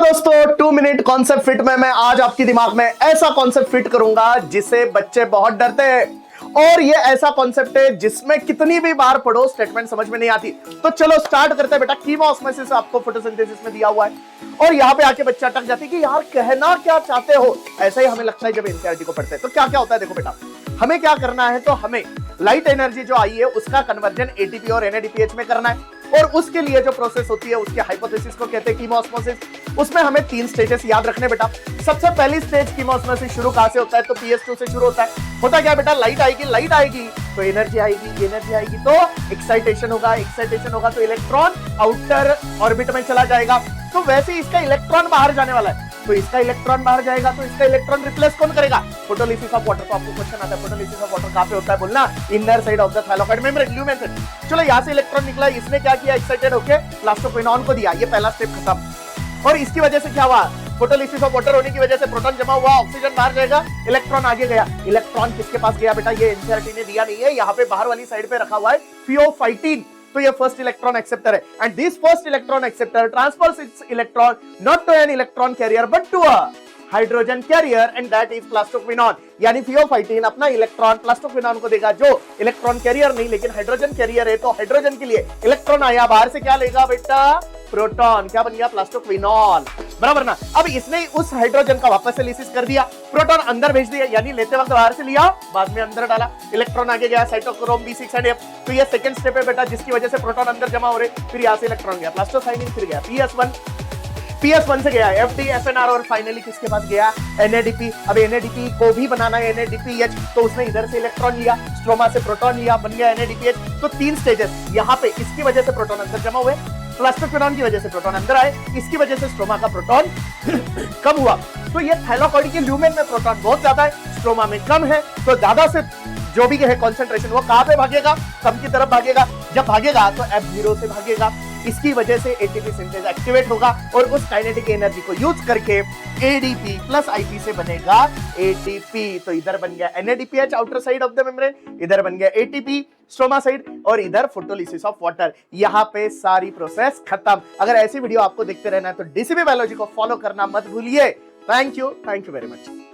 दोस्तों 2 minute concept fit में मैं आज आपके दिमाग में ऐसा कॉन्सेप्ट फिट करूंगा जिसे बच्चे बहुत डरते हैं और ये ऐसा कॉन्सेप्ट है जिसमें कितनी भी बार पढ़ो स्टेटमेंट समझ में नहीं आती। तो चलो स्टार्ट करते हैं बेटा। कीमोस्मोसिस आपको फोटोसिंथेसिस में दिया हुआ है और यहाँ पे आके बच्चा अटक जाती है कि यार कहना क्या चाहते हो। ऐसा ही हमें लगता है जब एनसीईआरटी को पढ़ते हैं। तो क्या क्या होता है देखो बेटा, हमें क्या करना है, तो हमें लाइट एनर्जी जो आई है उसका कन्वर्जन एटीपी और एनएडीपीएच में करना है और उसके लिए जो प्रोसेस होती है उसके हाइपोथेसिस को कहते हैं कीमोस्मोसिस। उसमें हमें 3 स्टेजेस याद रखने बेटा। सबसे पहली स्टेज कीमोस्मोसिस शुरू कहां से होता है, तो PS2 से शुरू होता है। होता क्या बेटा, लाइट आएगी तो एनर्जी आएगी तो एक्साइटेशन होगा तो इलेक्ट्रॉन आउटर ऑर्बिट में चला जाएगा। तो वैसे ही इसका इलेक्ट्रॉन बाहर जाने वाला है, तो इसका इलेक्ट्रॉन बाहर जाएगा तो इसका इलेक्ट्रॉन रिप्लेस कौन करेगा, फोटोलिसिस ऑफ वाटर। तो आपको क्वेश्चन आता है फोटोलिसिस ऑफ वाटर कहां पे होता है, बोलना inner side of the thylakoid membrane, lumen side. चलो यहां से इलेक्ट्रॉन निकला, इसने क्या किया, एक्साइटेड होके प्लास्टोक्विनोन को दिया, ये पहला स्टेप खत्म। और इसकी वजह से क्या हुआ, फोटोलिसिस ऑफ वाटर होने की वजह से प्रोटॉन जमा हुआ, ऑक्सीजन बाहर जाएगा, इलेक्ट्रॉन आगे गया। इलेक्ट्रॉन किसके पास गया बेटा, ये एनसीईआरटी ने दिया नहीं है, यहाँ पे बाहर वाली साइड पे रखा हुआ है फियोफाइटिन। तो ये फर्स्ट इलेक्ट्रॉन एक्सेप्टर है and this first electron acceptor transfers its electron not to an electron carrier but to a hydrogen carrier and that is plastoquinone. यानी फियोफाइटिन अपना इलेक्ट्रॉन प्लास्टोक्विनोन को देगा जो इलेक्ट्रॉन कैरियर नहीं लेकिन हाइड्रोजन कैरियर है। तो हाइड्रोजन के लिए इलेक्ट्रॉन आया, बाहर से क्या लेगा बेटा, प्रोटॉन। क्या बन गया, प्लास्टोक्विनोन, बराबर ना। अब इसने उस हाइड्रोजन का वापस से लिसिस कर दिया, प्रोटॉन अंदर भेज दिया, यानी लेते वक्त बाहर से लिया बाद में अंदर डाला, इलेक्ट्रॉन आगे गया, साइटोक्रोम B6 एंड F। तो ये सेकंड स्टेप है बेटा जिसकी वजह से प्रोटॉन अंदर जमा हो रहे। फिर यहां से इलेक्ट्रॉन गया प्लास्टोसाइनिन, फिर गया PS1 से गया FD FNR और फाइनली किसके पास गया, NADP। अब NADP को भी बनाना है NADPH, तो उसने इधर से इलेक्ट्रॉन लिया, स्ट्रोमा से प्रोटॉन लिया, बन गया NADPH। तो 3 स्टेजेस यहाँ पे, इसकी वजह से प्रोटॉन अंदर जमा हुए, प्लास्टोक्विनोन की वजह से प्रोटॉन अंदर आए, इसकी वजह से स्ट्रोमा का प्रोटॉन कम हुआ। तो ये थाइलाकॉइड के ल्यूमेन में प्रोटॉन बहुत ज्यादा है, स्ट्रोमा में कम है। तो ज्यादा से जो भी है कॉन्सेंट्रेशन वो कहां पे भागेगा, कम की तरफ भागेगा। जब भागेगा तो F0 से भागेगा, इसकी वजह से एटीपी सिंथेस एक्टिवेट होगा और उस काइनेटिक एनर्जी को यूज करके ADP प्लस IP से बनेगा ATP। तो इधर बन गया NADPH outer side of the membrane, इधर बन गया ATP स्ट्रोमा साइड और इधर फोटोलिसिस ऑफ वाटर। यहाँ पे सारी प्रोसेस खत्म। अगर ऐसी वीडियो आपको देखते रहना है तो DCB बायोलॉजी को फॉलो करना मत भूलिए। Thank you very much.